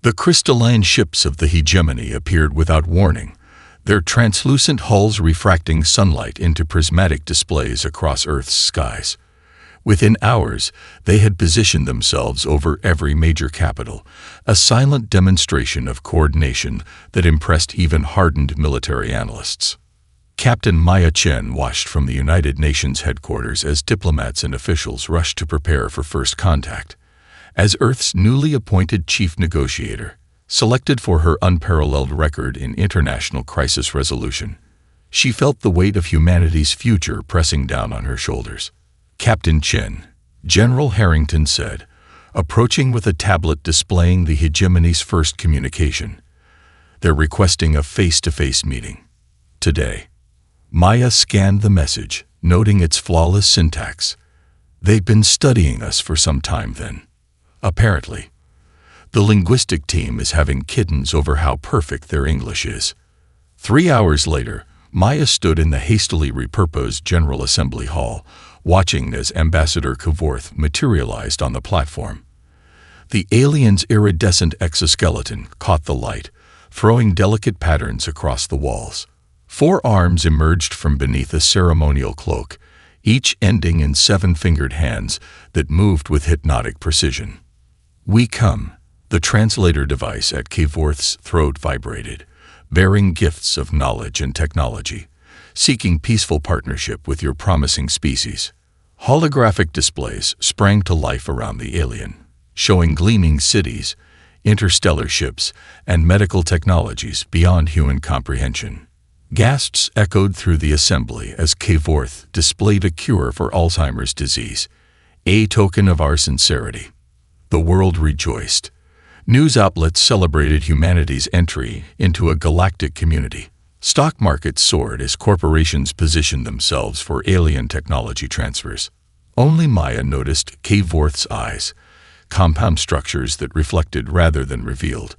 The crystalline ships of the hegemony appeared without warning, their translucent hulls refracting sunlight into prismatic displays across Earth's skies. Within hours, they had positioned themselves over every major capital, a silent demonstration of coordination that impressed even hardened military analysts. Captain Maya Chen watched from the United Nations headquarters as diplomats and officials rushed to prepare for first contact. As Earth's newly appointed chief negotiator, selected for her unparalleled record in international crisis resolution, she felt the weight of humanity's future pressing down on her shoulders. "Captain Chen," General Harrington said, approaching with a tablet displaying the hegemony's first communication. "They're requesting a face-to-face meeting. Today." Maya scanned the message, noting its flawless syntax. "They've been studying us for some time then. Apparently. The linguistic team is having kittens over how perfect their English is." 3 hours later, Maya stood in the hastily repurposed General Assembly Hall, watching as Ambassador Kvorth materialized on the platform. The alien's iridescent exoskeleton caught the light, throwing delicate patterns across the walls. 4 arms emerged from beneath a ceremonial cloak, each ending in 7-fingered hands that moved with hypnotic precision. "We come." The translator device at Kvorth's throat vibrated, bearing gifts of knowledge and technology, seeking peaceful partnership with your promising species. Holographic displays sprang to life around the alien, showing gleaming cities, interstellar ships, and medical technologies beyond human comprehension. Gasps echoed through the assembly as Kvorth displayed a cure for Alzheimer's disease, a token of our sincerity. The world rejoiced. News outlets celebrated humanity's entry into a galactic community. Stock markets soared as corporations positioned themselves for alien technology transfers. Only Maya noticed Kvorth's eyes, compound structures that reflected rather than revealed,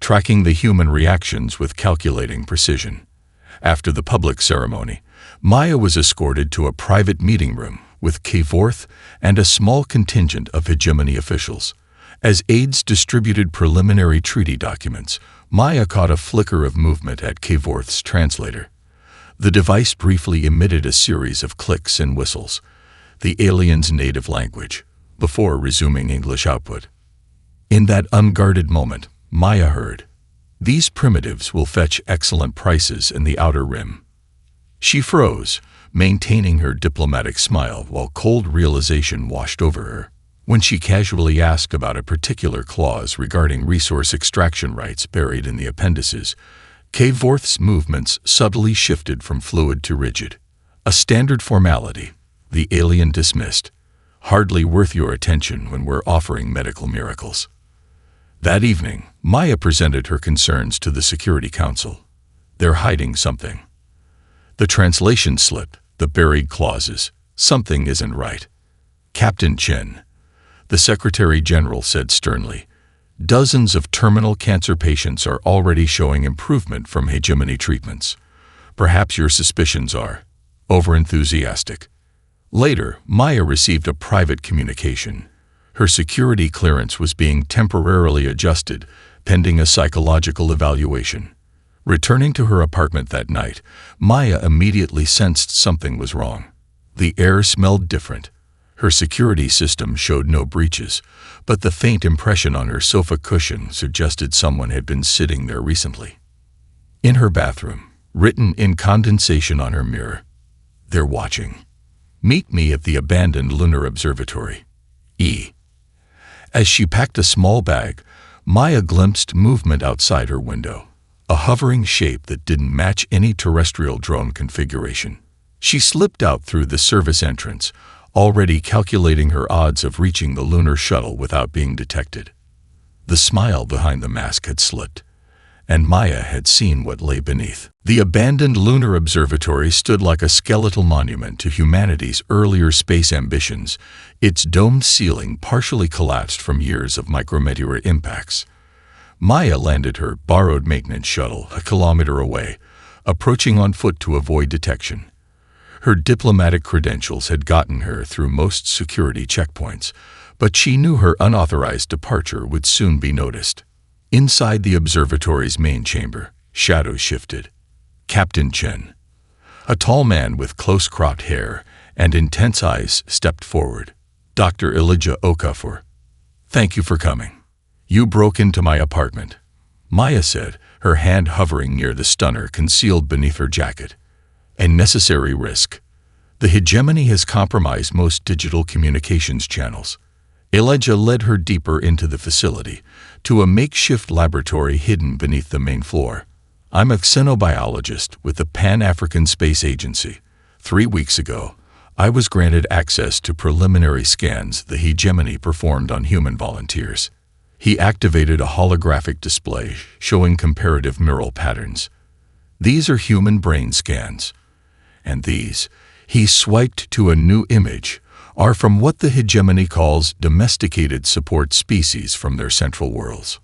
tracking the human reactions with calculating precision. After the public ceremony, Maya was escorted to a private meeting room with Kvorth and a small contingent of hegemony officials. As aides distributed preliminary treaty documents, Maya caught a flicker of movement at Kvorth's translator. The device briefly emitted a series of clicks and whistles, the alien's native language, before resuming English output. In that unguarded moment, Maya heard, "These primitives will fetch excellent prices in the Outer Rim." She froze, maintaining her diplomatic smile while cold realization washed over her. When she casually asked about a particular clause regarding resource extraction rights buried in the appendices, Kvorth's movements subtly shifted from fluid to rigid. "A standard formality," the alien dismissed. "Hardly worth your attention when we're offering medical miracles." That evening, Maya presented her concerns to the Security Council. "They're hiding something." The translation slipped, the buried clauses. "Something isn't right." "Captain Chen," the Secretary General said sternly, "dozens of terminal cancer patients are already showing improvement from hegemony treatments. Perhaps your suspicions are overenthusiastic." Later, Maya received a private communication. Her security clearance was being temporarily adjusted, pending a psychological evaluation. Returning to her apartment that night, Maya immediately sensed something was wrong. The air smelled different. Her security system showed no breaches, but the faint impression on her sofa cushion suggested someone had been sitting there recently. In her bathroom, written in condensation on her mirror, "They're watching. Meet me at the abandoned lunar observatory. E." As she packed a small bag, Maya glimpsed movement outside her window, a hovering shape that didn't match any terrestrial drone configuration. She slipped out through the service entrance, already calculating her odds of reaching the lunar shuttle without being detected. The smile behind the mask had slipped, and Maya had seen what lay beneath. The abandoned lunar observatory stood like a skeletal monument to humanity's earlier space ambitions, its domed ceiling partially collapsed from years of micrometeor impacts. Maya landed her borrowed maintenance shuttle a kilometer away, approaching on foot to avoid detection. Her diplomatic credentials had gotten her through most security checkpoints, but she knew her unauthorized departure would soon be noticed. Inside the observatory's main chamber, shadows shifted. Captain Chen, a tall man with close-cropped hair and intense eyes, stepped forward. Dr. Elijah Okafor, thank you for coming. You broke into my apartment, Maya said, her hand hovering near the stunner concealed beneath her jacket. A necessary risk. The hegemony has compromised most digital communications channels. Elijah led her deeper into the facility, to a makeshift laboratory hidden beneath the main floor. I'm a xenobiologist with the Pan-African Space Agency. 3 weeks ago, I was granted access to preliminary scans the hegemony performed on human volunteers. He activated a holographic display showing comparative neural patterns. These are human brain scans. And these, he swiped to a new image, are from what the hegemony calls domesticated support species from their central worlds.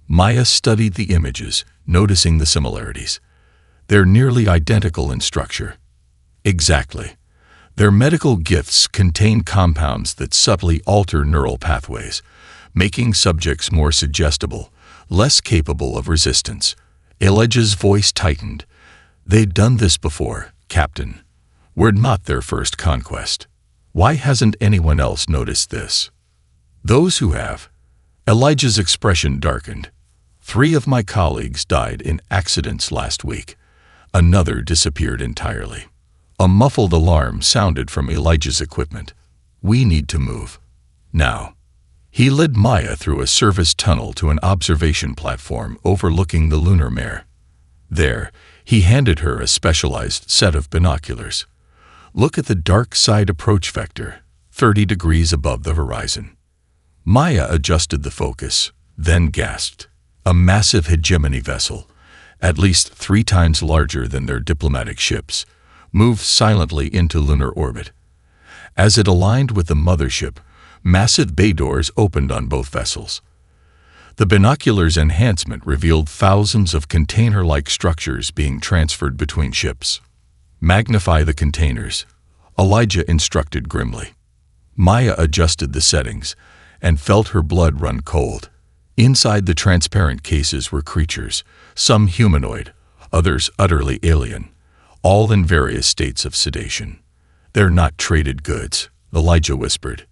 Maya studied the images, noticing the similarities. They're nearly identical in structure. Exactly. Their medical gifts contain compounds that subtly alter neural pathways, making subjects more suggestible, less capable of resistance. Elijah's voice tightened. They'd done this before, Captain. We're not their first conquest. Why hasn't anyone else noticed this? Those who have. Elijah's expression darkened. 3 of my colleagues died in accidents last week. Another disappeared entirely. A muffled alarm sounded from Elijah's equipment. We need to move. Now. He led Maya through a service tunnel to an observation platform overlooking the lunar mare. There, he handed her a specialized set of binoculars. Look at the dark side approach vector, 30 degrees above the horizon. Maya adjusted the focus, then gasped. A massive hegemony vessel, at least 3 times larger than their diplomatic ships, moved silently into lunar orbit. As it aligned with the mothership, massive bay doors opened on both vessels. The binoculars' enhancement revealed thousands of container-like structures being transferred between ships. Magnify the containers, Elijah instructed grimly. Maya adjusted the settings and felt her blood run cold. Inside the transparent cases were creatures, some humanoid, others utterly alien, all in various states of sedation. They're not traded goods, Elijah whispered.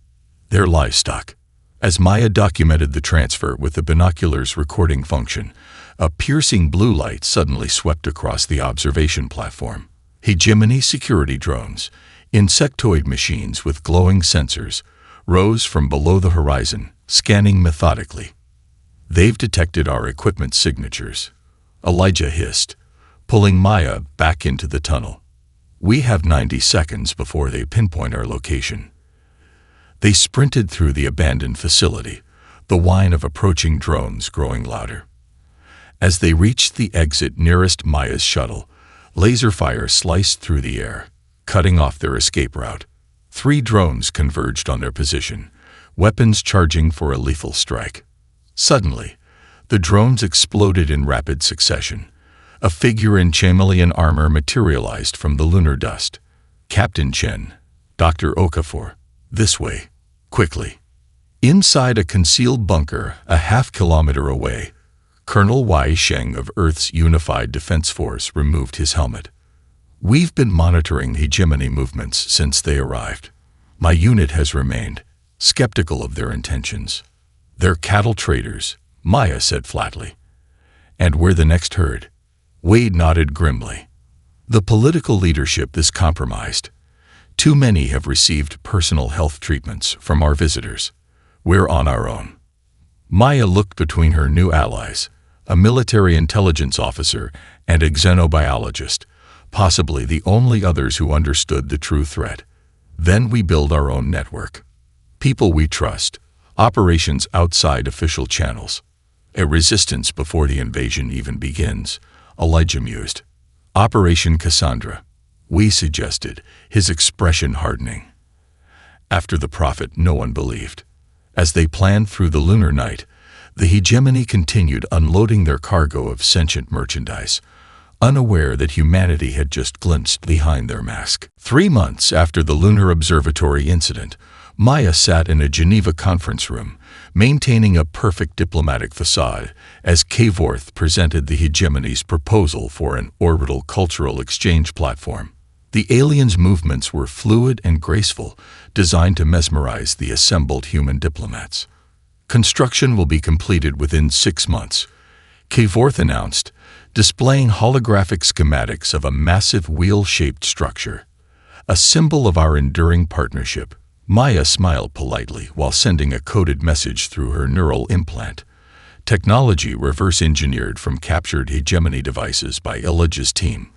They're livestock. As Maya documented the transfer with the binoculars recording function, a piercing blue light suddenly swept across the observation platform. Hegemony security drones, insectoid machines with glowing sensors, rose from below the horizon, scanning methodically. They've detected our equipment signatures, Elijah hissed, pulling Maya back into the tunnel. We have 90 seconds before they pinpoint our location. They sprinted through the abandoned facility, the whine of approaching drones growing louder. As they reached the exit nearest Maya's shuttle, laser fire sliced through the air, cutting off their escape route. 3 drones converged on their position, weapons charging for a lethal strike. Suddenly, the drones exploded in rapid succession. A figure in chameleon armor materialized from the lunar dust. Captain Chen, Dr. Okafor, this way, quickly. Inside a concealed bunker a half-kilometer away, Colonel Wei Sheng of Earth's Unified Defense Force removed his helmet. We've been monitoring hegemony movements since they arrived. My unit has remained skeptical of their intentions. They're cattle traders, Maya said flatly. And we're the next herd. Wade nodded grimly. The political leadership is compromised. Too many have received personal health treatments from our visitors. We're on our own. Maya looked between her new allies, a military intelligence officer and a xenobiologist, possibly the only others who understood the true threat. Then we build our own network. People we trust, operations outside official channels. A resistance before the invasion even begins, Elijah mused. Operation Cassandra, we suggested, his expression hardening. After the prophet, no one believed. As they planned through the lunar night, the hegemony continued unloading their cargo of sentient merchandise, unaware that humanity had just glimpsed behind their mask. 3 months after the Lunar Observatory incident, Maya sat in a Geneva conference room, maintaining a perfect diplomatic facade as Kvorth presented the hegemony's proposal for an orbital cultural exchange platform. The aliens' movements were fluid and graceful, designed to mesmerize the assembled human diplomats. Construction will be completed within 6 months, Kvorth announced, displaying holographic schematics of a massive wheel-shaped structure. A symbol of our enduring partnership, Maya smiled politely while sending a coded message through her neural implant. Technology reverse-engineered from captured hegemony devices by Elijah's team.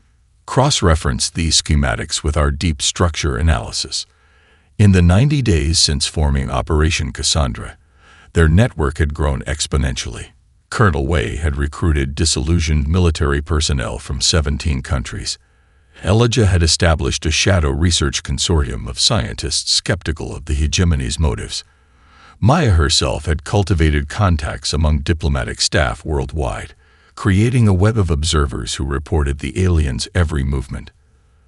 Cross-referenced these schematics with our deep structure analysis. In the 90 days since forming Operation Cassandra, their network had grown exponentially. Colonel Wei had recruited disillusioned military personnel from 17 countries. Elijah had established a shadow research consortium of scientists skeptical of the hegemony's motives. Maya herself had cultivated contacts among diplomatic staff worldwide, creating a web of observers who reported the aliens' every movement.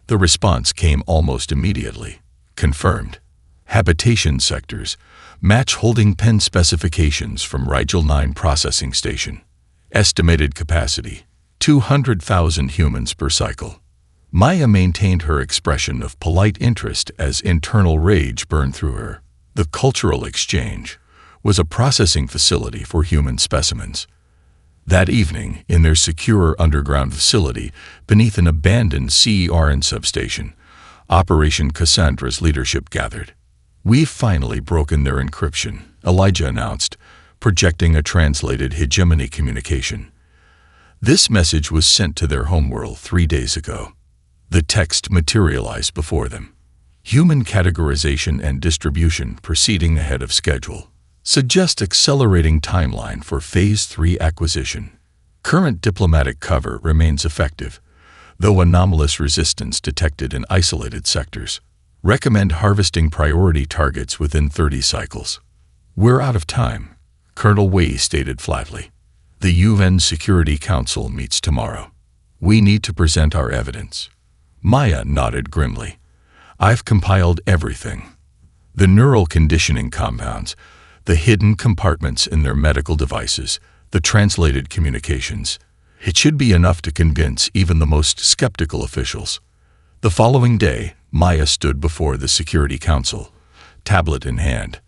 The response came almost immediately. Confirmed. Habitation sectors, match holding pen specifications from Rigel 9 processing station. Estimated capacity, 200,000 humans per cycle. Maya maintained her expression of polite interest as internal rage burned through her. The cultural exchange was a processing facility for human specimens. That evening, in their secure underground facility beneath an abandoned CERN substation, Operation Cassandra's leadership gathered. "We've finally broken their encryption," Elijah announced, projecting a translated hegemony communication. This message was sent to their homeworld 3 days ago. The text materialized before them. Human categorization and distribution proceeding ahead of schedule. Suggest accelerating timeline for Phase 3 acquisition. Current diplomatic cover remains effective, though anomalous resistance detected in isolated sectors. Recommend harvesting priority targets within 30 cycles. "We're out of time," Colonel Wei stated flatly. "The UN Security Council meets tomorrow. We need to present our evidence." Maya nodded grimly. "I've compiled everything. The neural conditioning compounds, the hidden compartments in their medical devices, the translated communications. It should be enough to convince even the most skeptical officials." The following day, Maya stood before the Security Council, tablet in hand.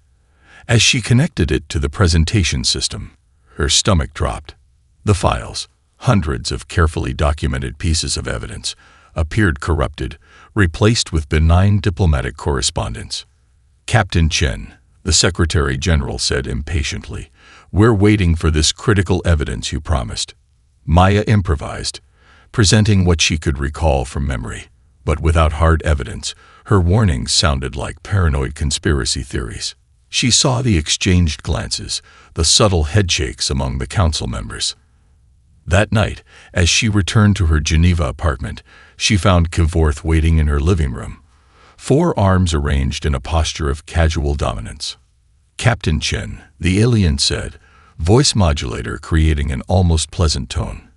As she connected it to the presentation system, her stomach dropped. The files, hundreds of carefully documented pieces of evidence, appeared corrupted, replaced with benign diplomatic correspondence. "Captain Chen," the Secretary General said impatiently, "we're waiting for this critical evidence you promised." Maya improvised, presenting what she could recall from memory. But without hard evidence, her warnings sounded like paranoid conspiracy theories. She saw the exchanged glances, the subtle headshakes among the council members. That night, as she returned to her Geneva apartment, she found Kvorth waiting in her living room, 4 arms arranged in a posture of casual dominance. "Captain Chen," the alien said, voice modulator creating an almost pleasant tone.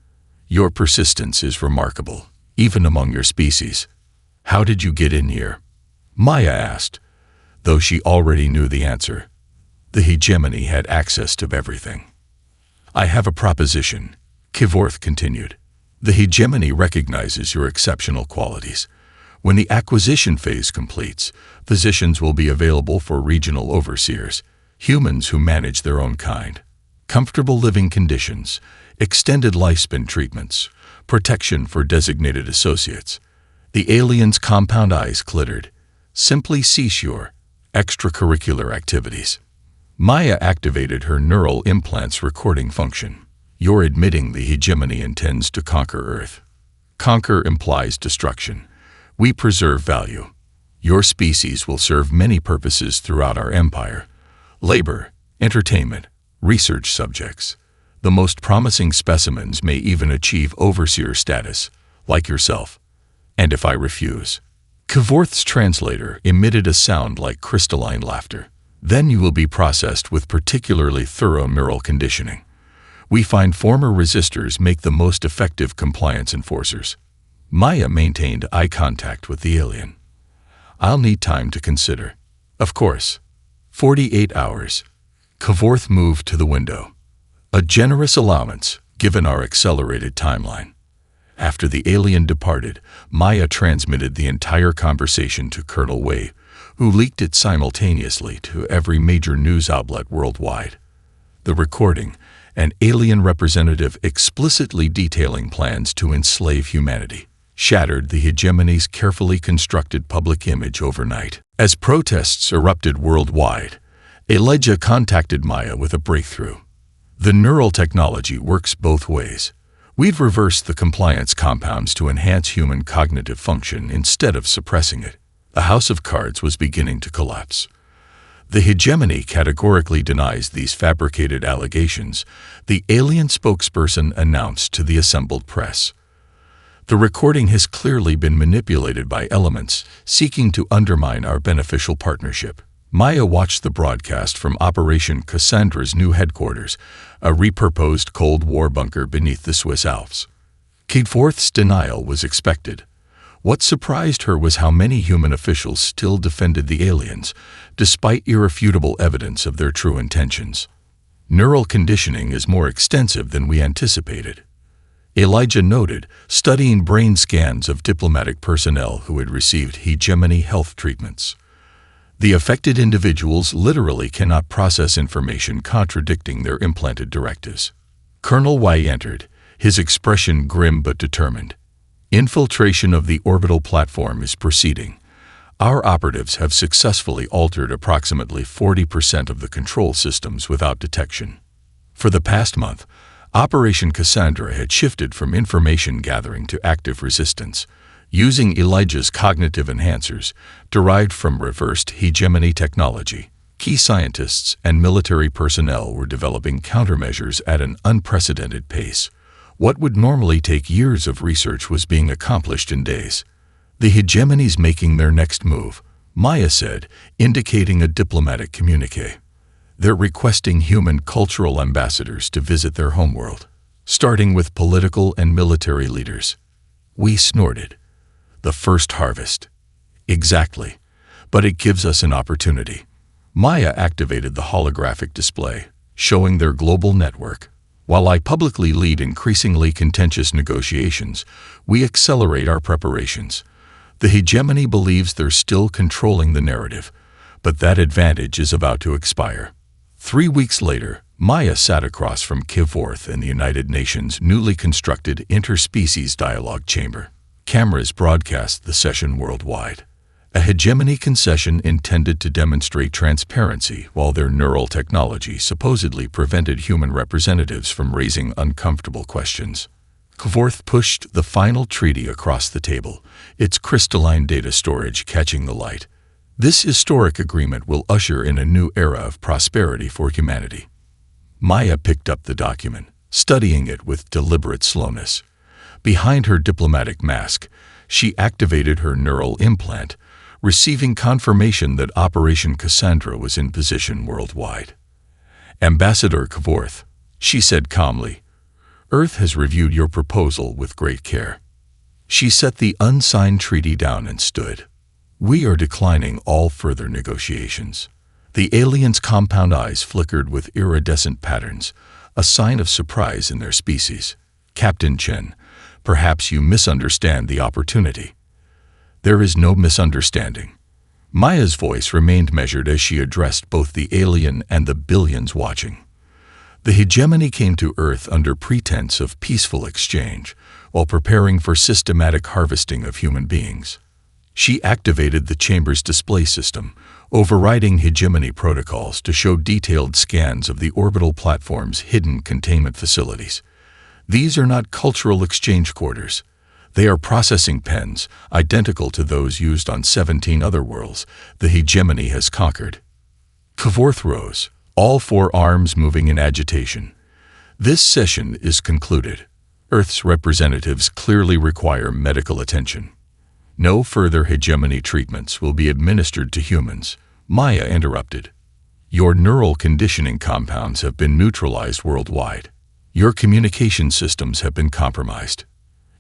"Your persistence is remarkable, even among your species. How did you get in here?" Maya asked, though she already knew the answer. The hegemony had access to everything. "I have a proposition," Kvorth continued. "The hegemony recognizes your exceptional qualities. When the acquisition phase completes, positions will be available for regional overseers, humans who manage their own kind. Comfortable living conditions, extended lifespan treatments, protection for designated associates." The alien's compound eyes glittered. "Simply cease your extracurricular activities." Maya activated her neural implant's recording function. "You're admitting the hegemony intends to conquer Earth. Conquer implies destruction. We preserve value. Your species will serve many purposes throughout our empire. Labor, entertainment, research subjects. The most promising specimens may even achieve overseer status, like yourself. And if I refuse?" Kvorth's translator emitted a sound like crystalline laughter. "Then you will be processed with particularly thorough neural conditioning. We find former resistors make the most effective compliance enforcers." Maya maintained eye contact with the alien. "I'll need time to consider." "Of course. 48 hours." Kvorth moved to the window. A generous allowance, given our accelerated timeline. After the alien departed, Maya transmitted the entire conversation to Colonel Wei, who leaked it simultaneously to every major news outlet worldwide. The recording, an alien representative explicitly detailing plans to enslave humanity, shattered the hegemony's carefully constructed public image overnight. As protests erupted worldwide, Elijah contacted Maya with a breakthrough. The neural technology works both ways. We'd reversed the compliance compounds to enhance human cognitive function instead of suppressing it. A house of cards was beginning to collapse. The hegemony categorically denies these fabricated allegations, the alien spokesperson announced to the assembled press. The recording has clearly been manipulated by elements seeking to undermine our beneficial partnership. Maya watched the broadcast from Operation Cassandra's new headquarters, a repurposed Cold War bunker beneath the Swiss Alps. Kvorth's denial was expected. What surprised her was how many human officials still defended the aliens, despite irrefutable evidence of their true intentions. Neural conditioning is more extensive than we anticipated. Elijah noted, studying brain scans of diplomatic personnel who had received hegemony health treatments. The affected individuals literally cannot process information contradicting their implanted directives. Colonel Wei entered, his expression grim but determined. Infiltration of the orbital platform is proceeding. Our operatives have successfully altered approximately 40% of the control systems without detection. For the past month, Operation Cassandra had shifted from information gathering to active resistance, using Elijah's cognitive enhancers, derived from reversed hegemony technology. Key scientists and military personnel were developing countermeasures at an unprecedented pace. What would normally take years of research was being accomplished in days. The hegemony's making their next move, Maya said, indicating a diplomatic communique. They're requesting human cultural ambassadors to visit their homeworld, starting with political and military leaders. We snorted. The first harvest. Exactly. But it gives us an opportunity. Maya activated the holographic display, showing their global network. While I publicly lead increasingly contentious negotiations, we accelerate our preparations. The hegemony believes they're still controlling the narrative, but that advantage is about to expire. 3 weeks later, Maya sat across from Kvorth in the United Nations' newly constructed interspecies dialogue chamber. Cameras broadcast the session worldwide. A hegemony concession intended to demonstrate transparency while their neural technology supposedly prevented human representatives from raising uncomfortable questions. Kvorth pushed the final treaty across the table, its crystalline data storage catching the light. This historic agreement will usher in a new era of prosperity for humanity. Maya picked up the document, studying it with deliberate slowness. Behind her diplomatic mask, she activated her neural implant, receiving confirmation that Operation Cassandra was in position worldwide. Ambassador Kvorth, she said calmly, Earth has reviewed your proposal with great care. She set the unsigned treaty down and stood. We are declining all further negotiations. The aliens' compound eyes flickered with iridescent patterns, a sign of surprise in their species. Captain Chen, perhaps you misunderstand the opportunity. There is no misunderstanding. Maya's voice remained measured as she addressed both the alien and the billions watching. The hegemony came to Earth under pretense of peaceful exchange, while preparing for systematic harvesting of human beings. She activated the chamber's display system, overriding hegemony protocols to show detailed scans of the orbital platform's hidden containment facilities. These are not cultural exchange quarters. They are processing pens, identical to those used on 17 other worlds the hegemony has conquered. Kvorth rose, all 4 arms moving in agitation. This session is concluded. Earth's representatives clearly require medical attention. No further hegemony treatments will be administered to humans, Maya interrupted. Your neural conditioning compounds have been neutralized worldwide. Your communication systems have been compromised.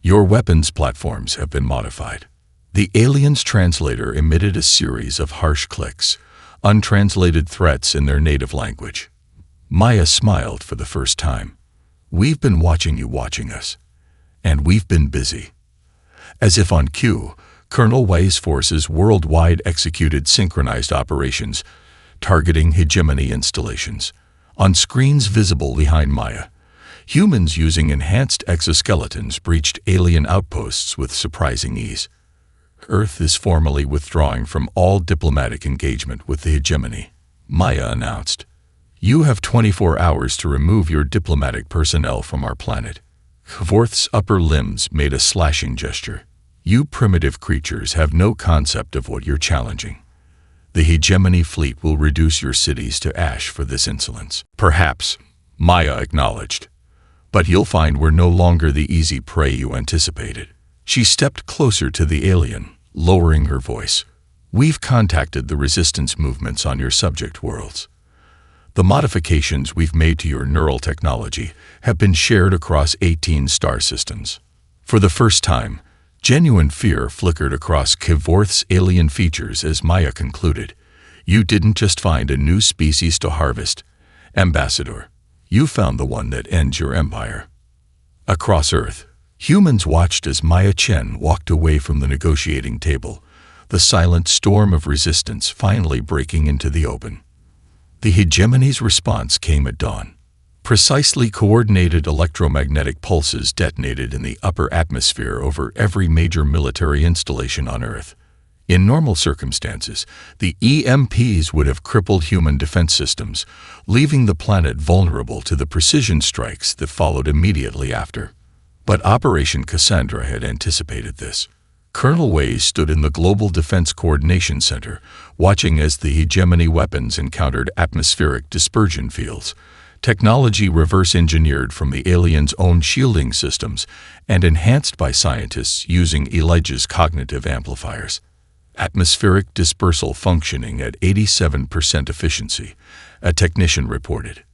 Your weapons platforms have been modified. The alien's translator emitted a series of harsh clicks, untranslated threats in their native language. Maya smiled for the first time. "We've been watching you watching us. And we've been busy." As if on cue, Colonel Wei's forces worldwide executed synchronized operations, targeting hegemony installations. On screens visible behind Maya, humans using enhanced exoskeletons breached alien outposts with surprising ease. Earth is formally withdrawing from all diplomatic engagement with the hegemony, Maya announced. "You have 24 hours to remove your diplomatic personnel from our planet." Kvorth's upper limbs made a slashing gesture. "You primitive creatures have no concept of what you're challenging. The hegemony fleet will reduce your cities to ash for this insolence." "Perhaps," Maya acknowledged. "But you'll find we're no longer the easy prey you anticipated." She stepped closer to the alien, lowering her voice. "We've contacted the resistance movements on your subject worlds. The modifications we've made to your neural technology have been shared across 18 star systems." For the first time, genuine fear flickered across Kvorth's alien features as Maya concluded. "You didn't just find a new species to harvest, Ambassador. You found the one that ends your empire." Across Earth, humans watched as Maya Chen walked away from the negotiating table, the silent storm of resistance finally breaking into the open. The hegemony's response came at dawn. Precisely coordinated electromagnetic pulses detonated in the upper atmosphere over every major military installation on Earth. In normal circumstances, the EMPs would have crippled human defense systems, leaving the planet vulnerable to the precision strikes that followed immediately after. But Operation Cassandra had anticipated this. Colonel Wei stood in the Global Defense Coordination Center, watching as the hegemony weapons encountered atmospheric dispersion fields, technology reverse-engineered from the aliens' own shielding systems and enhanced by scientists using Elijah's cognitive amplifiers. Atmospheric dispersal functioning at 87% efficiency, a technician reported.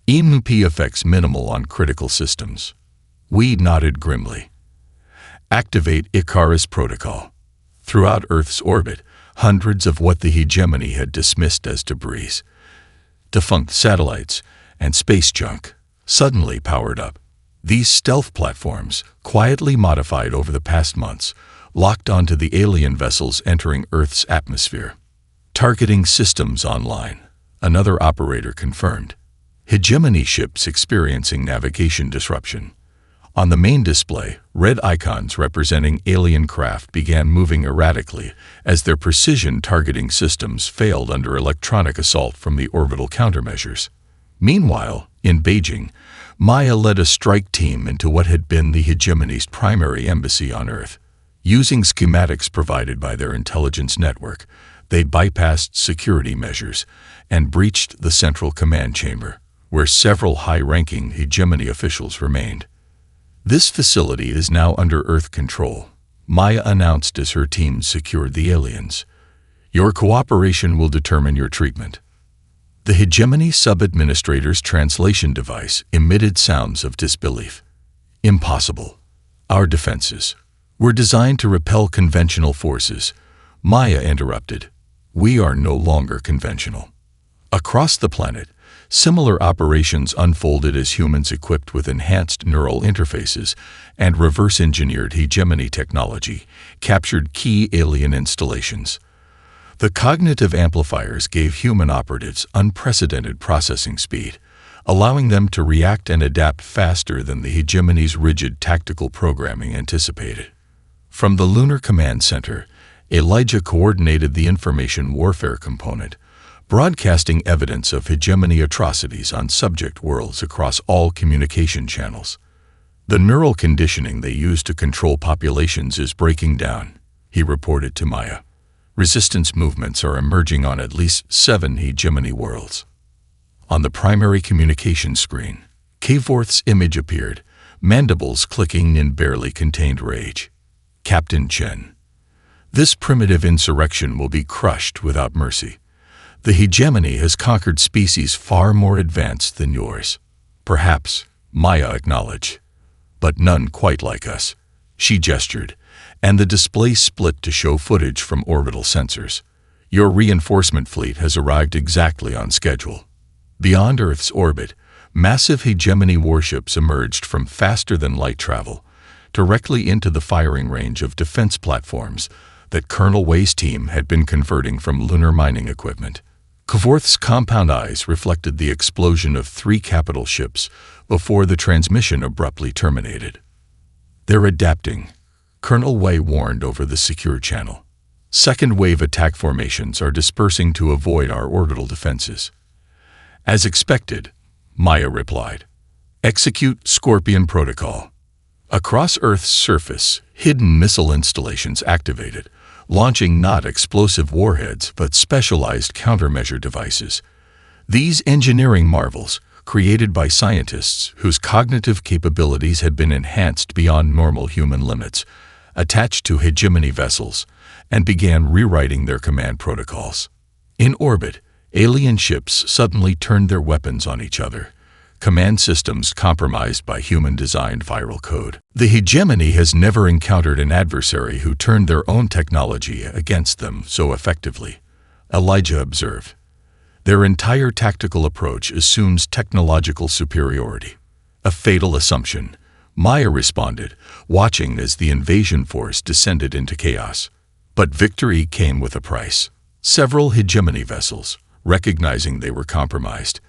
EMP effects minimal on critical systems. We nodded grimly. Activate Icarus Protocol. Throughout Earth's orbit, hundreds of what the hegemony had dismissed as debris, defunct satellites, and space junk, suddenly powered up. These stealth platforms, quietly modified over the past months, locked onto the alien vessels entering Earth's atmosphere. Targeting systems online, another operator confirmed. Hegemony ships experiencing navigation disruption. On the main display, red icons representing alien craft began moving erratically as their precision targeting systems failed under electronic assault from the orbital countermeasures. Meanwhile, in Beijing, Maya led a strike team into what had been the hegemony's primary embassy on Earth. Using schematics provided by their intelligence network, they bypassed security measures and breached the central command chamber, where several high-ranking hegemony officials remained. "This facility is now under Earth control," Maya announced as her team secured the aliens. "Your cooperation will determine your treatment." The hegemony sub-administrator's translation device emitted sounds of disbelief. "Impossible. Our defenses were designed to repel conventional forces," Maya interrupted. "We are no longer conventional." Across the planet, similar operations unfolded as humans equipped with enhanced neural interfaces and reverse-engineered hegemony technology captured key alien installations. The cognitive amplifiers gave human operatives unprecedented processing speed, allowing them to react and adapt faster than the hegemony's rigid tactical programming anticipated. From the Lunar Command Center, Elijah coordinated the information warfare component, broadcasting evidence of hegemony atrocities on subject worlds across all communication channels. "The neural conditioning they use to control populations is breaking down," he reported to Maya. "Resistance movements are emerging on at least 7 hegemony worlds." On the primary communication screen, Kvorth's image appeared, mandibles clicking in barely contained rage. "Captain Chen, this primitive insurrection will be crushed without mercy. The hegemony has conquered species far more advanced than yours." "Perhaps," Maya acknowledged, "but none quite like us." She gestured, and the display split to show footage from orbital sensors. "Your reinforcement fleet has arrived exactly on schedule." Beyond Earth's orbit, massive hegemony warships emerged from faster-than-light travel, directly into the firing range of defense platforms that Colonel Wei's team had been converting from lunar mining equipment. Kvorth's compound eyes reflected the explosion of 3 capital ships before the transmission abruptly terminated. "They're adapting," Colonel Wei warned over the secure channel. "Second-wave attack formations are dispersing to avoid our orbital defenses." "As expected," Maya replied. "Execute Scorpion Protocol." Across Earth's surface, hidden missile installations activated, launching not explosive warheads but specialized countermeasure devices. These engineering marvels, created by scientists whose cognitive capabilities had been enhanced beyond normal human limits, attached to hegemony vessels and began rewriting their command protocols. In orbit, alien ships suddenly turned their weapons on each other, command systems compromised by human-designed viral code. The hegemony has never encountered an adversary who turned their own technology against them so effectively, Elijah observed. Their entire tactical approach assumes technological superiority. A fatal assumption, Maya responded, watching as the invasion force descended into chaos. But victory came with a price. Several hegemony vessels, recognizing they were compromised,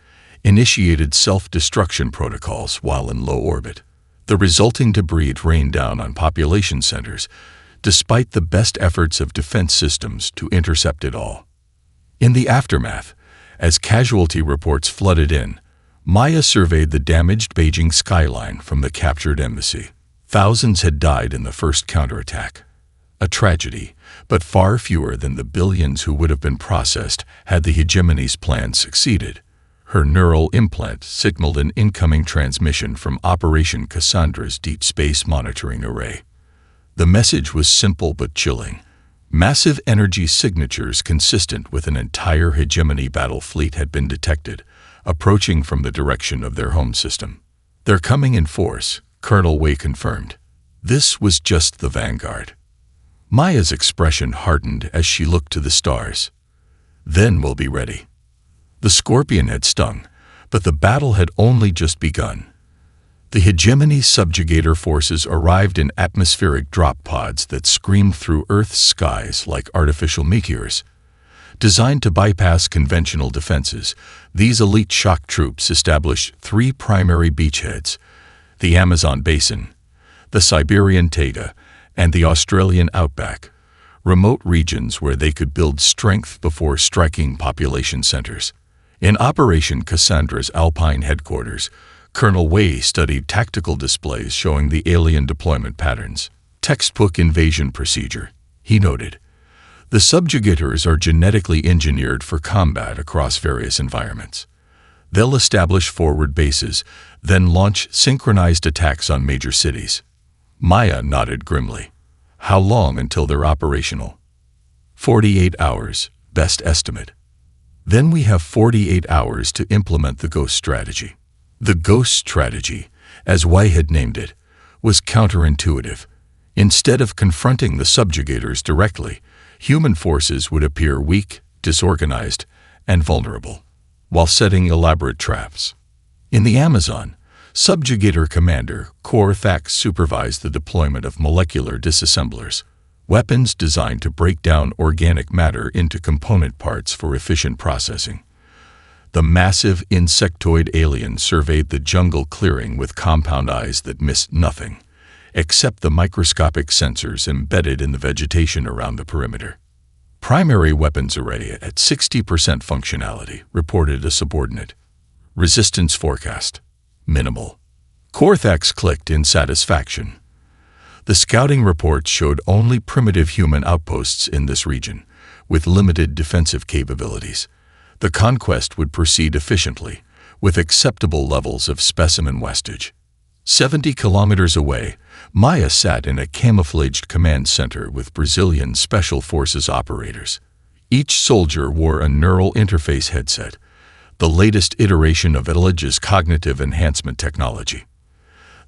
initiated self-destruction protocols while in low orbit. The resulting debris rained down on population centers, despite the best efforts of defense systems to intercept it all. In the aftermath, as casualty reports flooded in, Maya surveyed the damaged Beijing skyline from the captured embassy. Thousands had died in the first counterattack. A tragedy, but far fewer than the billions who would have been processed had the hegemony's plan succeeded. Her neural implant signaled an incoming transmission from Operation Cassandra's Deep Space Monitoring Array. The message was simple but chilling. Massive energy signatures consistent with an entire hegemony battle fleet had been detected, approaching from the direction of their home system. "They're coming in force," Colonel Wei confirmed. This was just the vanguard. Maya's expression hardened as she looked to the stars. "Then we'll be ready." The Scorpion had stung, but the battle had only just begun. The hegemony subjugator forces arrived in atmospheric drop pods that screamed through Earth's skies like artificial meteors. Designed to bypass conventional defenses, these elite shock troops established 3 primary beachheads: the Amazon basin, the Siberian taiga, and the Australian outback, remote regions where they could build strength before striking population centers. In Operation Cassandra's Alpine headquarters, Colonel Wei studied tactical displays showing the alien deployment patterns. "Textbook invasion procedure," he noted. "The subjugators are genetically engineered for combat across various environments. They'll establish forward bases, then launch synchronized attacks on major cities." Maya nodded grimly. "How long until they're operational?" 48 hours, best estimate. "Then we have 48 hours to implement the Ghost strategy." The Ghost strategy, as Wei had named it, was counterintuitive. Instead of confronting the subjugators directly, human forces would appear weak, disorganized, and vulnerable, while setting elaborate traps. In the Amazon, Subjugator Commander Korthak supervised the deployment of molecular disassemblers, weapons designed to break down organic matter into component parts for efficient processing. The massive insectoid alien surveyed the jungle clearing with compound eyes that missed nothing, except the microscopic sensors embedded in the vegetation around the perimeter. "Primary weapons array at 60% functionality," reported a subordinate. "Resistance forecast. Minimal." Korthax clicked in satisfaction. The scouting reports showed only primitive human outposts in this region, with limited defensive capabilities. The conquest would proceed efficiently, with acceptable levels of specimen wastage. 70 kilometers away, Maya sat in a camouflaged command center with Brazilian Special Forces operators. Each soldier wore a neural interface headset, the latest iteration of Elijah's cognitive enhancement technology.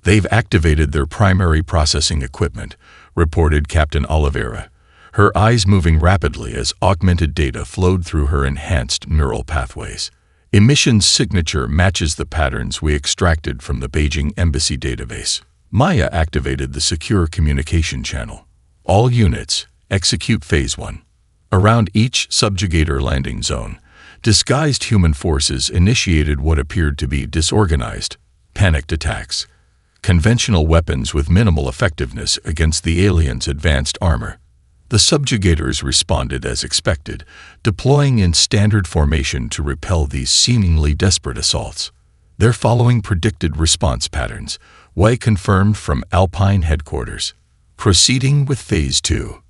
"They've activated their primary processing equipment," reported Captain Oliveira, her eyes moving rapidly as augmented data flowed through her enhanced neural pathways. Emission's signature matches the patterns we extracted from the Beijing Embassy database. Maya activated the secure communication channel. All units, execute Phase 1. Around each subjugator landing zone, disguised human forces initiated what appeared to be disorganized, panicked attacks. Conventional weapons with minimal effectiveness against the aliens' advanced armor. The subjugators responded as expected, deploying in standard formation to repel these seemingly desperate assaults. They're following predicted response patterns, Wei confirmed from Alpine headquarters. Proceeding with Phase 2.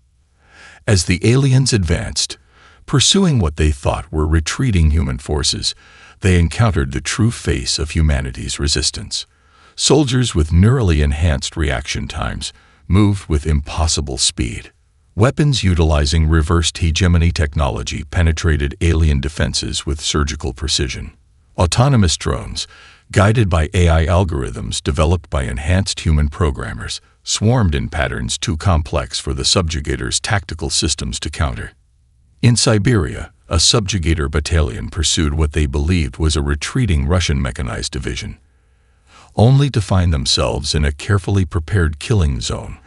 As the aliens advanced, pursuing what they thought were retreating human forces, they encountered the true face of humanity's resistance. Soldiers with neurally enhanced reaction times moved with impossible speed. Weapons utilizing reversed hegemony technology penetrated alien defenses with surgical precision. Autonomous drones, guided by AI algorithms developed by enhanced human programmers, swarmed in patterns too complex for the subjugators' tactical systems to counter. In Siberia, a subjugator battalion pursued what they believed was a retreating Russian mechanized division, only to find themselves in a carefully prepared killing zone,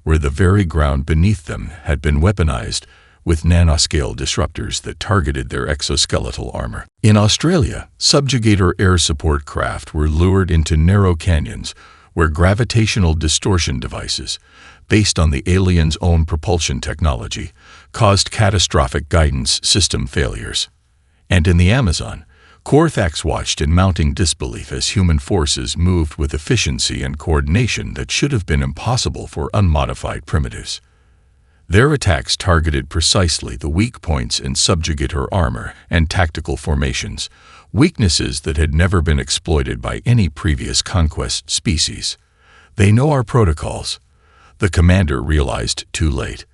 where the very ground beneath them had been weaponized with nanoscale disruptors that targeted their exoskeletal armor. In Australia, subjugator air support craft were lured into narrow canyons where gravitational distortion devices, based on the aliens' own propulsion technology, caused catastrophic guidance system failures. And in the Amazon, Corthax watched in mounting disbelief as human forces moved with efficiency and coordination that should have been impossible for unmodified primitives. Their attacks targeted precisely the weak points in subjugator armor and tactical formations, weaknesses that had never been exploited by any previous conquest species. They know our protocols. The commander realized too late.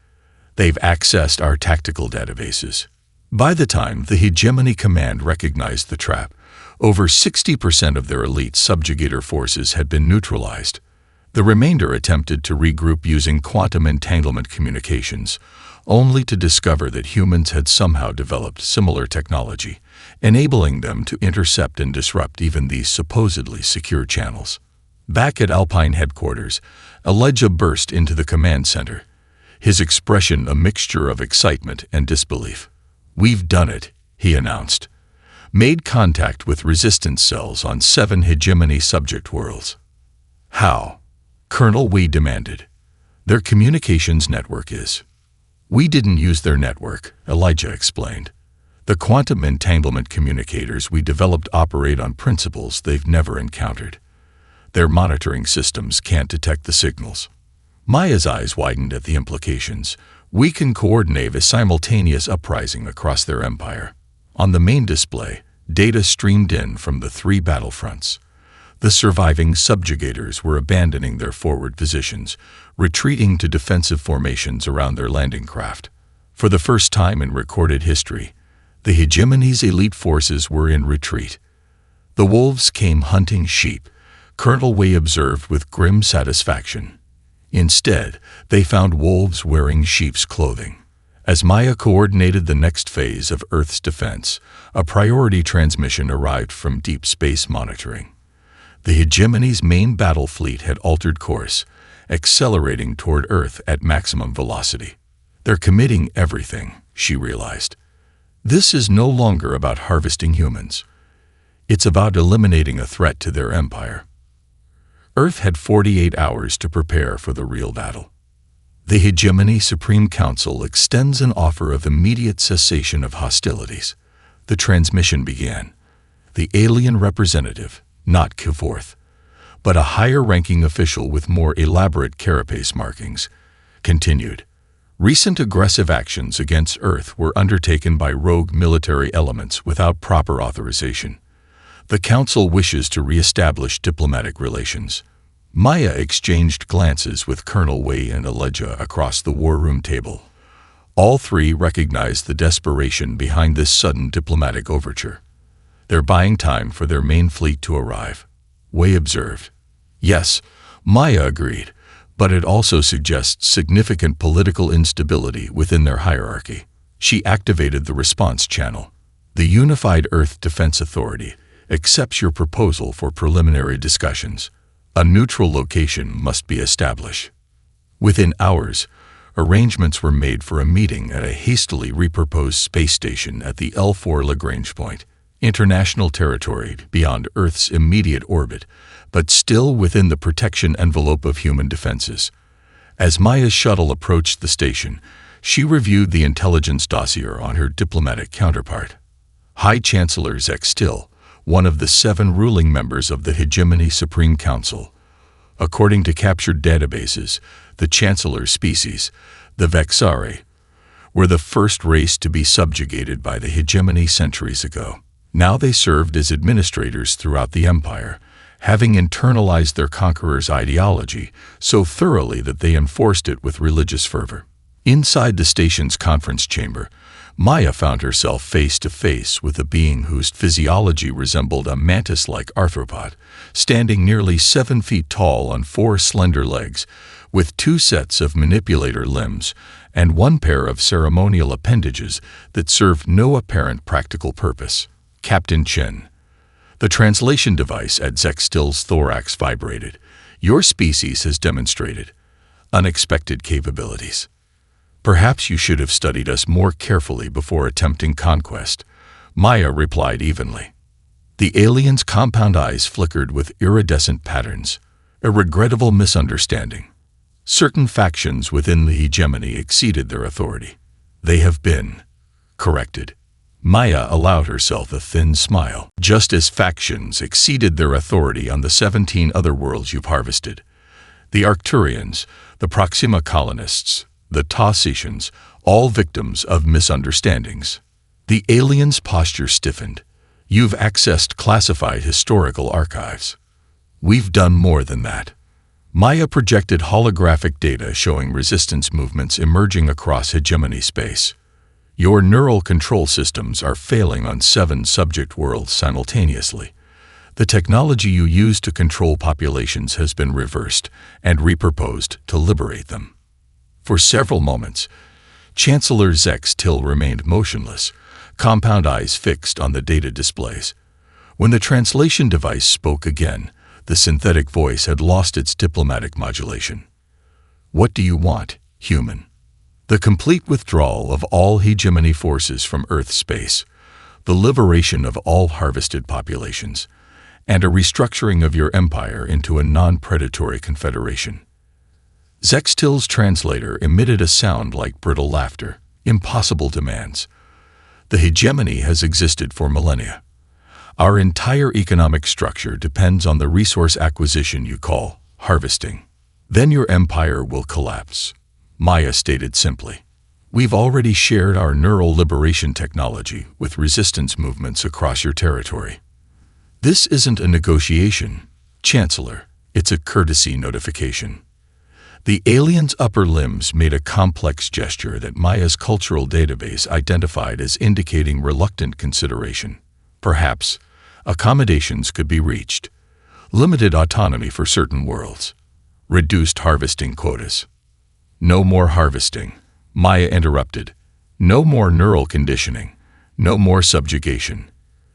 They've accessed our tactical databases. By the time the Hegemony Command recognized the trap, over 60% of their elite subjugator forces had been neutralized. The remainder attempted to regroup using quantum entanglement communications, only to discover that humans had somehow developed similar technology, enabling them to intercept and disrupt even these supposedly secure channels. Back at Alpine headquarters, Elijah burst into the command center, his expression a mixture of excitement and disbelief. "We've done it," he announced. "Made contact with resistance cells on 7 hegemony subject worlds." "How?" Colonel Wei demanded. "Their communications network is." "We didn't use their network," Elijah explained. "The quantum entanglement communicators we developed operate on principles they've never encountered. Their monitoring systems can't detect the signals." Maya's eyes widened at the implications. "We can coordinate a simultaneous uprising across their empire." On the main display, data streamed in from the 3 battlefronts. The surviving subjugators were abandoning their forward positions, retreating to defensive formations around their landing craft. For the first time in recorded history, the hegemony's elite forces were in retreat. "The wolves came hunting sheep," Colonel Wei observed with grim satisfaction. Instead, they found wolves wearing sheep's clothing. As Maya coordinated the next phase of Earth's defense, a priority transmission arrived from Deep Space Monitoring. The hegemony's main battle fleet had altered course, accelerating toward Earth at maximum velocity. "They're committing everything," she realized. "This is no longer about harvesting humans. It's about eliminating a threat to their empire." Earth had 48 hours to prepare for the real battle. The Hegemony Supreme Council extends an offer of immediate cessation of hostilities. The transmission began. The alien representative, not Kivorth, but a higher-ranking official with more elaborate carapace markings, continued. "Recent aggressive actions against Earth were undertaken by rogue military elements without proper authorization. The Council wishes to re-establish diplomatic relations." Maya exchanged glances with Colonel Wei and Elijah across the war room table. All 3 recognized the desperation behind this sudden diplomatic overture. "They're buying time for their main fleet to arrive," Wei observed. "Yes," Maya agreed, "but it also suggests significant political instability within their hierarchy." She activated the response channel. The Unified Earth Defense Authority accepts your proposal for preliminary discussions. A neutral location must be established. Within hours, arrangements were made for a meeting at a hastily repurposed space station at the L4 Lagrange point, international territory beyond Earth's immediate orbit, but still within the protection envelope of human defenses. As Maya's shuttle approached the station, she reviewed the intelligence dossier on her diplomatic counterpart. High Chancellor Zek Still, one of the 7 ruling members of the Hegemony Supreme Council. According to captured databases, the Chancellor's species, the Vexari, were the first race to be subjugated by the Hegemony centuries ago. Now they served as administrators throughout the Empire, having internalized their conqueror's ideology so thoroughly that they enforced it with religious fervor. Inside the station's conference chamber, Maya found herself face to face with a being whose physiology resembled a mantis-like arthropod, standing nearly 7 feet tall on 4 slender legs, with 2 sets of manipulator limbs and 1 pair of ceremonial appendages that served no apparent practical purpose. Captain Chen. The translation device at Zek Still's thorax vibrated. Your species has demonstrated unexpected capabilities. Perhaps you should have studied us more carefully before attempting conquest, Maya replied evenly. The alien's compound eyes flickered with iridescent patterns, a regrettable misunderstanding. Certain factions within the hegemony exceeded their authority. They have been corrected. Maya allowed herself a thin smile. Just as factions exceeded their authority on the 17 other worlds you've harvested. The Arcturians, the Proxima colonists, the Tausicians, all victims of misunderstandings. The alien's posture stiffened. You've accessed classified historical archives. We've done more than that. Maya projected holographic data showing resistance movements emerging across hegemony space. Your neural control systems are failing on 7 subject worlds simultaneously. The technology you use to control populations has been reversed and repurposed to liberate them. For several moments, Chancellor Zek Still remained motionless, compound eyes fixed on the data displays. When the translation device spoke again, the synthetic voice had lost its diplomatic modulation. What do you want, human? The complete withdrawal of all hegemony forces from Earth space, the liberation of all harvested populations, and a restructuring of your empire into a non-predatory confederation. Zek Still's translator emitted a sound like brittle laughter. Impossible demands. The hegemony has existed for millennia. Our entire economic structure depends on the resource acquisition you call harvesting. Then your empire will collapse. Maya stated simply. We've already shared our neural liberation technology with resistance movements across your territory. This isn't a negotiation, Chancellor. It's a courtesy notification. The alien's upper limbs made a complex gesture that Maya's cultural database identified as indicating reluctant consideration. Perhaps, accommodations could be reached. Limited autonomy for certain worlds. Reduced harvesting quotas. No more harvesting, Maya interrupted. No more neural conditioning. No more subjugation.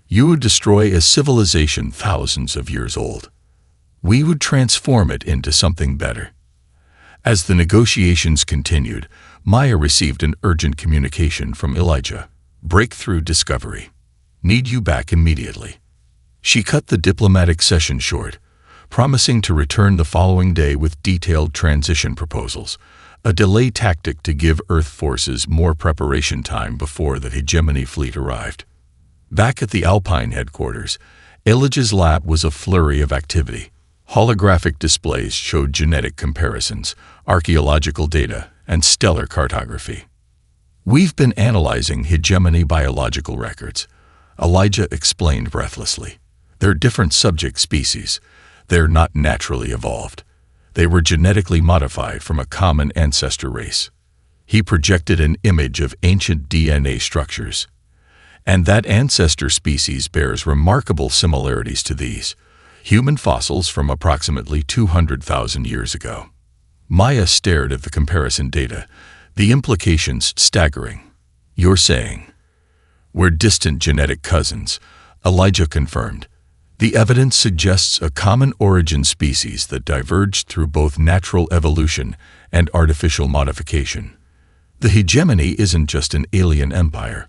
You would destroy a civilization thousands of years old. We would transform it into something better. As the negotiations continued, Maya received an urgent communication from Elijah. Breakthrough discovery. Need you back immediately. She cut the diplomatic session short, promising to return the following day with detailed transition proposals, a delay tactic to give Earth forces more preparation time before the hegemony fleet arrived. Back at the Alpine headquarters, Elijah's lab was a flurry of activity. Holographic displays showed genetic comparisons, archaeological data, and stellar cartography. We've been analyzing hegemony biological records, Elijah explained breathlessly. They're different subject species. They're not naturally evolved. They were genetically modified from a common ancestor race. He projected an image of ancient DNA structures. And that ancestor species bears remarkable similarities to these, human fossils from approximately 200,000 years ago. Maya stared at the comparison data, the implications staggering. You're saying We're distant genetic cousins, Elijah confirmed. The evidence suggests a common origin species that diverged through both natural evolution and artificial modification. The hegemony isn't just an alien empire.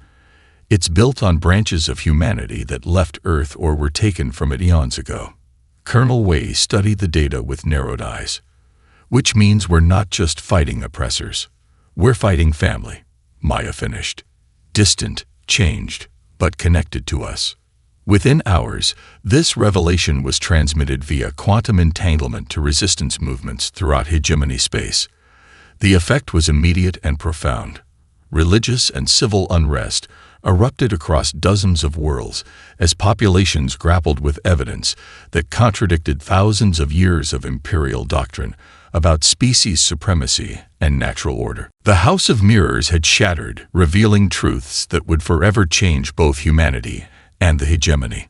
It's built on branches of humanity that left Earth or were taken from it eons ago. Colonel Wei studied the data with narrowed eyes. Which means we're not just fighting oppressors. We're fighting family, Maya finished. Distant, changed, but connected to us. Within hours, this revelation was transmitted via quantum entanglement to resistance movements throughout hegemony space. The effect was immediate and profound. Religious and civil unrest erupted across dozens of worlds as populations grappled with evidence that contradicted thousands of years of imperial doctrine about species supremacy and natural order. The House of Mirrors had shattered, revealing truths that would forever change both humanity and the hegemony.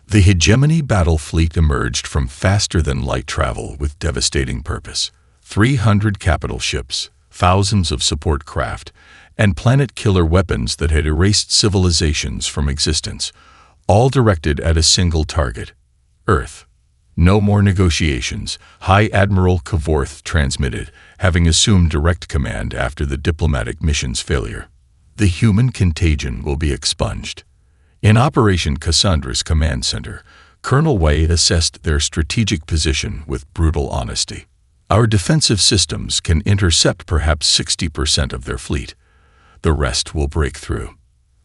The hegemony battle fleet emerged from faster-than-light travel with devastating purpose. 300 capital ships, thousands of support craft, and planet-killer weapons that had erased civilizations from existence, all directed at a single target, Earth. No more negotiations, High Admiral Kavorth transmitted, having assumed direct command after the diplomatic mission's failure. The human contagion will be expunged. In Operation Cassandra's command center, Colonel Wei assessed their strategic position with brutal honesty. Our defensive systems can intercept perhaps 60% of their fleet. The rest will break through.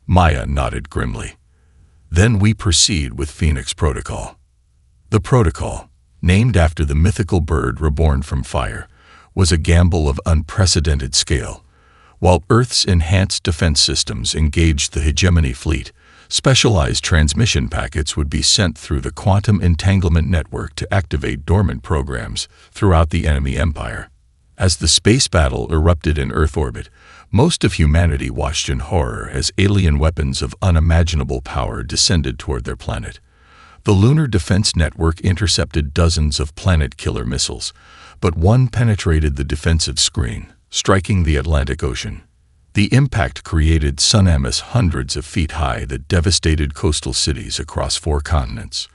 Maya nodded grimly. Then we proceed with Phoenix Protocol. The protocol, named after the mythical bird reborn from fire, was a gamble of unprecedented scale. While Earth's enhanced defense systems engaged the hegemony fleet, specialized transmission packets would be sent through the quantum entanglement network to activate dormant programs throughout the enemy empire. As the space battle erupted in Earth orbit, most of humanity watched in horror as alien weapons of unimaginable power descended toward their planet. The Lunar Defense Network intercepted dozens of planet-killer missiles, but one penetrated the defensive screen, striking the Atlantic Ocean. The impact created tsunamis hundreds of feet high that devastated coastal cities across 4 continents.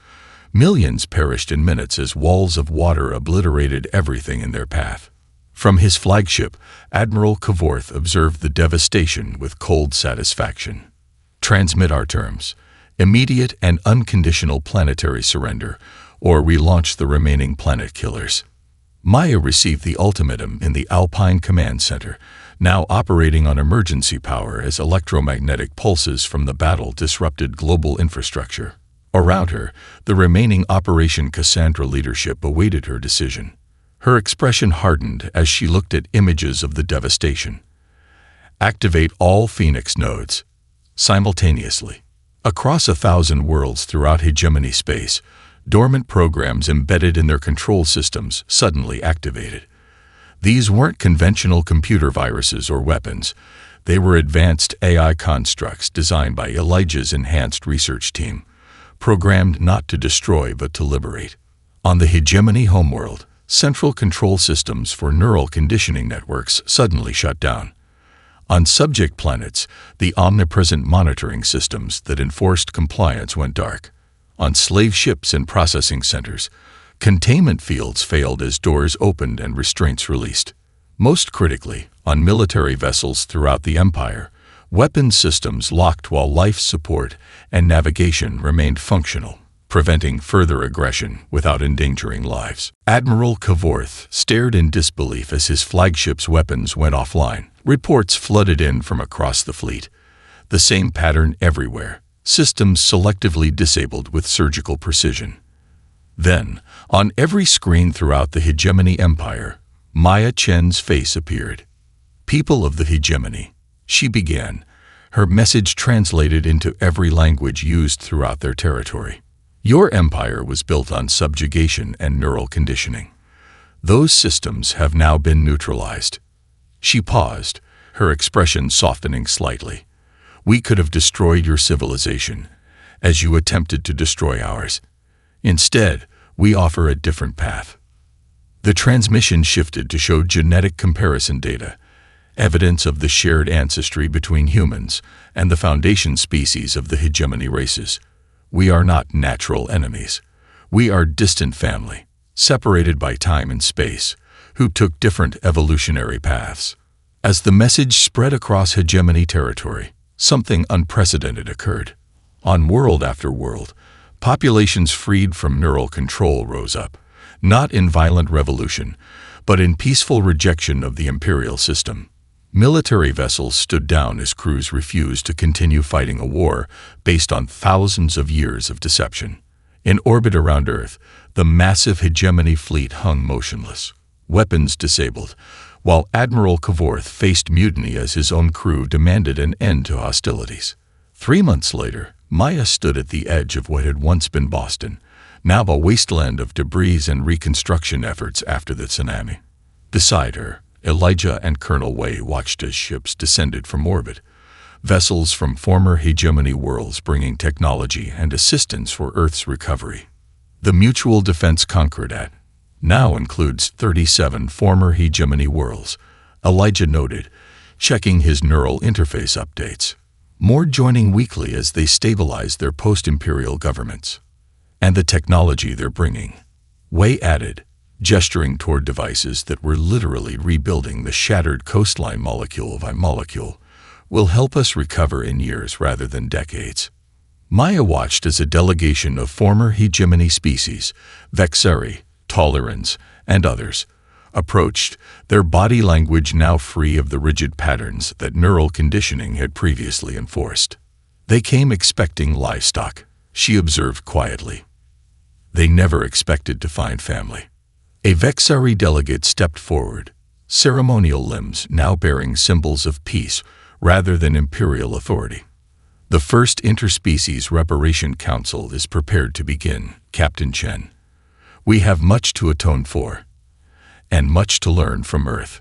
Millions perished in minutes as walls of water obliterated everything in their path. From his flagship, Admiral Kavorth observed the devastation with cold satisfaction. Transmit our terms. Immediate and unconditional planetary surrender, or we launch the remaining planet killers. Maya received the ultimatum in the Alpine Command Center, now operating on emergency power as electromagnetic pulses from the battle disrupted global infrastructure. Around her, the remaining Operation Cassandra leadership awaited her decision. Her expression hardened as she looked at images of the devastation. Activate all Phoenix nodes. Simultaneously. Across 1,000 worlds throughout hegemony space, dormant programs embedded in their control systems suddenly activated. These weren't conventional computer viruses or weapons. They were advanced AI constructs designed by Elijah's enhanced research team, programmed not to destroy but to liberate. On the hegemony homeworld, central control systems for neural conditioning networks suddenly shut down. On subject planets, the omnipresent monitoring systems that enforced compliance went dark. On slave ships and processing centers, containment fields failed as doors opened and restraints released. Most critically, on military vessels throughout the Empire, weapons systems locked while life support and navigation remained functional, preventing further aggression without endangering lives. Admiral Kavorth stared in disbelief as his flagship's weapons went offline. Reports flooded in from across the fleet. The same pattern everywhere. Systems selectively disabled with surgical precision. Then, on every screen throughout the hegemony empire, Maya Chen's face appeared. People of the hegemony, she began, her message translated into every language used throughout their territory. Your empire was built on subjugation and neural conditioning. Those systems have now been neutralized. She paused, her expression softening slightly. We could have destroyed your civilization, as you attempted to destroy ours. Instead, we offer a different path. The transmission shifted to show genetic comparison data, evidence of the shared ancestry between humans and the foundation species of the hegemony races. We are not natural enemies. We are distant family, separated by time and space, who took different evolutionary paths. As the message spread across hegemony territory, something unprecedented occurred. On world after world, populations freed from neural control rose up, not in violent revolution, but in peaceful rejection of the imperial system. Military vessels stood down as crews refused to continue fighting a war based on thousands of years of deception. In orbit around Earth, the massive hegemony fleet hung motionless, weapons disabled, while Admiral Kavorth faced mutiny as his own crew demanded an end to hostilities. 3 months later, Maya stood at the edge of what had once been Boston, now a wasteland of debris and reconstruction efforts after the tsunami. Beside her, Elijah and Colonel Way watched as ships descended from orbit, vessels from former hegemony worlds bringing technology and assistance for Earth's recovery. The Mutual Defense Concordat now includes 37 former hegemony worlds, Elijah noted, checking his neural interface updates. More joining weekly as they stabilize their post-imperial governments. And the technology they're bringing, Way added, gesturing toward devices that were literally rebuilding the shattered coastline molecule by molecule, will help us recover in years rather than decades. Maya watched as a delegation of former hegemony species, Vexari, Tolerans, and others, approached, their body language now free of the rigid patterns that neural conditioning had previously enforced. They came expecting livestock, she observed quietly. They never expected to find family. A Vexari delegate stepped forward, ceremonial limbs now bearing symbols of peace rather than imperial authority. The first Interspecies Reparation Council is prepared to begin, Captain Chen. We have much to atone for, and much to learn from Earth.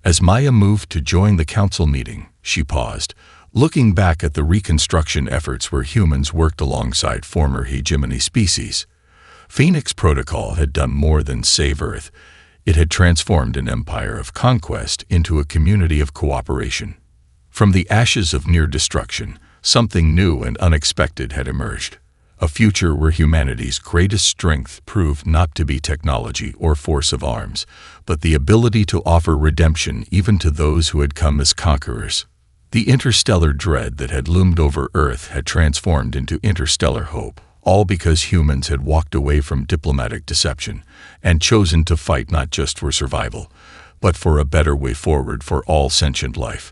As Maya moved to join the council meeting, she paused, looking back at the reconstruction efforts where humans worked alongside former hegemony species. Phoenix Protocol had done more than save Earth. It had transformed an empire of conquest into a community of cooperation. From the ashes of near destruction, something new and unexpected had emerged. A future where humanity's greatest strength proved not to be technology or force of arms, but the ability to offer redemption even to those who had come as conquerors. The interstellar dread that had loomed over Earth had transformed into interstellar hope, all because humans had walked away from diplomatic deception and chosen to fight not just for survival, but for a better way forward for all sentient life.